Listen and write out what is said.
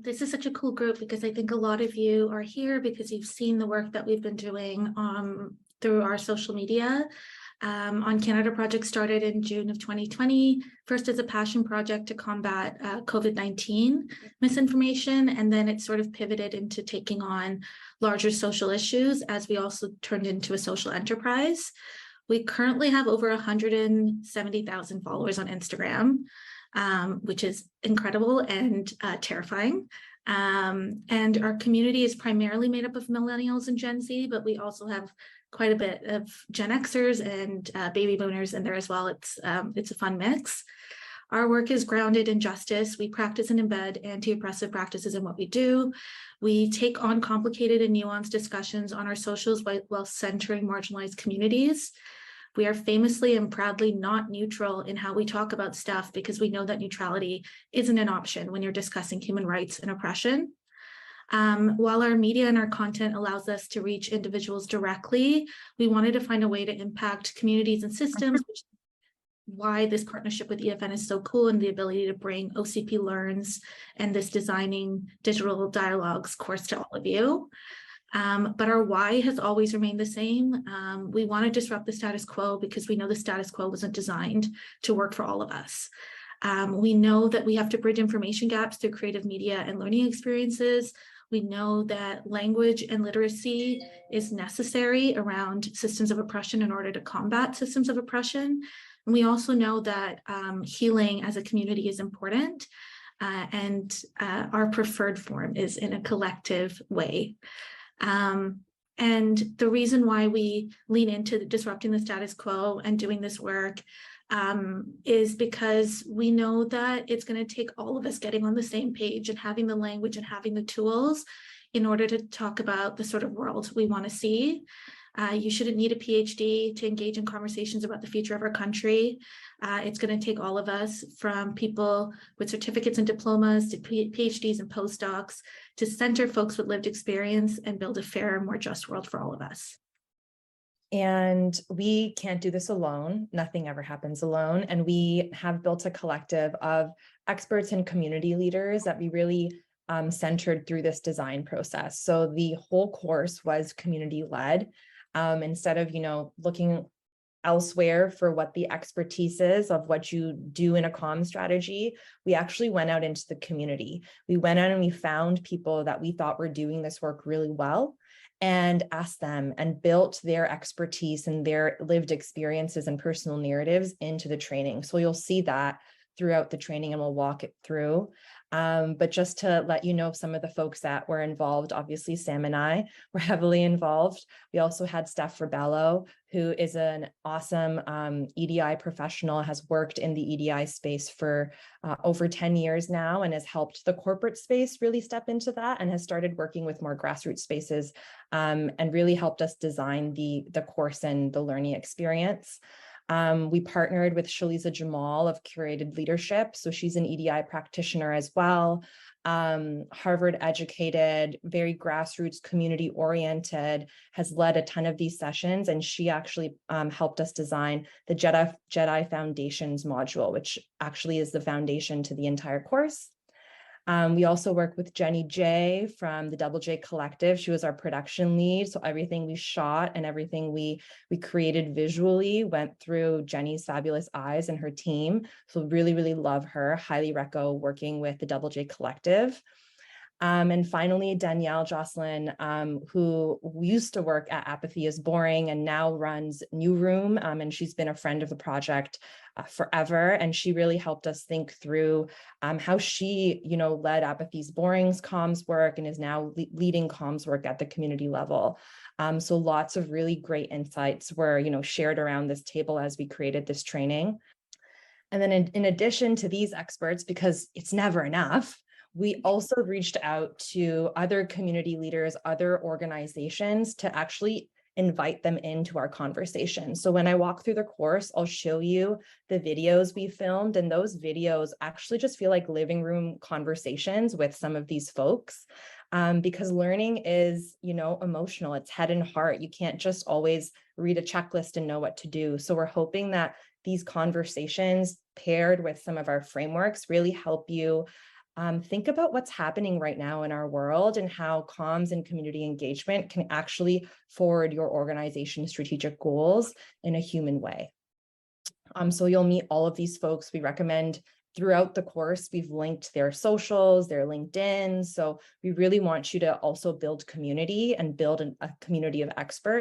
This is such a cool group because I think a lot of you are here because you've seen the work that we've been doing through our social media. On Canada Project started in June of 2020, first as a passion project to combat COVID-19 misinformation, and then it sort of pivoted into taking on larger social issues as we also turned into a social enterprise. We currently have over 170,000 followers on Instagram, which is incredible and terrifying. And our community is primarily made up of millennials and Gen Z, but we also have quite a bit of Gen Xers and baby boomers in there as well. It's a fun mix. Our work is grounded in justice. We practice and embed anti-oppressive practices in what we do. We take on complicated and nuanced discussions on our socials while centering marginalized communities. We are famously and proudly not neutral in how we talk about stuff because we know that neutrality isn't an option when you're discussing human rights and oppression. While our media and our content allows us to reach individuals directly, we wanted to find a way to impact communities and systems, which is why this partnership with EFN is so cool, and the ability to bring OCP Learns and this Designing Digital Dialogues course to all of you. But our why has always remained the same. We want to disrupt the status quo because we know the status quo wasn't designed to work for all of us. We know that we have to bridge information gaps through creative media and learning experiences. We know that language and literacy is necessary around systems of oppression in order to combat systems of oppression. And we also know that healing as a community is important, and our preferred form is in a collective way. And the reason why we lean into disrupting the status quo and doing this work is because we know that it's going to take all of us getting on the same page and having the language and having the tools in order to talk about the sort of world we want to see. You shouldn't need a PhD to engage in conversations about the future of our country. It's going to take all of us, from people with certificates and diplomas to PhDs and postdocs, to center folks with lived experience and build a fairer, more just world for all of us. And we can't do this alone. Nothing ever happens alone. And we have built a collective of experts and community leaders that we really centered through this design process. So the whole course was community-led. Instead of, looking elsewhere for what the expertise is of what you do in a comm strategy, we actually went out into the community. We went out and we found people that we thought were doing this work really well and asked them and built their expertise and their lived experiences and personal narratives into the training. So you'll see that throughout the training, and we'll walk it through. But just to let you know, some of the folks that were involved, obviously Sam and I were heavily involved. We also had Steph Rebello, who is an awesome EDI professional, has worked in the EDI space for over 10 years now, and has helped the corporate space really step into that, and has started working with more grassroots spaces, and really helped us design the course and the learning experience. We partnered with Shaliza Jamal of Curated Leadership. So she's an EDI practitioner as well, Harvard educated, very grassroots, community oriented, has led a ton of these sessions. And she actually helped us design the Jedi Foundations module, which actually is the foundation to the entire course. We also work with Jenny J from the Double J Collective. She was our production lead. So everything we shot and everything we created visually went through Jenny's fabulous eyes and her team. So really, really love her. Highly reco working with the Double J Collective. And finally, Danielle Jocelyn, who used to work at Apathy is Boring and now runs New Room. And she's been a friend of the project forever. And she really helped us think through how she, led Apathy is Boring's comms work and is now leading comms work at the community level. So lots of really great insights were, shared around this table as we created this training. And then in addition to these experts, because it's never enough, we also reached out to other community leaders, other organizations to actually invite them into our conversation. So when I walk through the course, I'll show you the videos we filmed, and those videos actually just feel like living room conversations with some of these folks. Because learning is, emotional, it's head and heart. You can't just always read a checklist and know what to do. So we're hoping that these conversations paired with some of our frameworks really help you think about what's happening right now in our world and how comms and community engagement can actually forward your organization's strategic goals in a human way. So you'll meet all of these folks. We recommend throughout the course, we've linked their socials, their LinkedIn. So we really want you to also build community and build a community of experts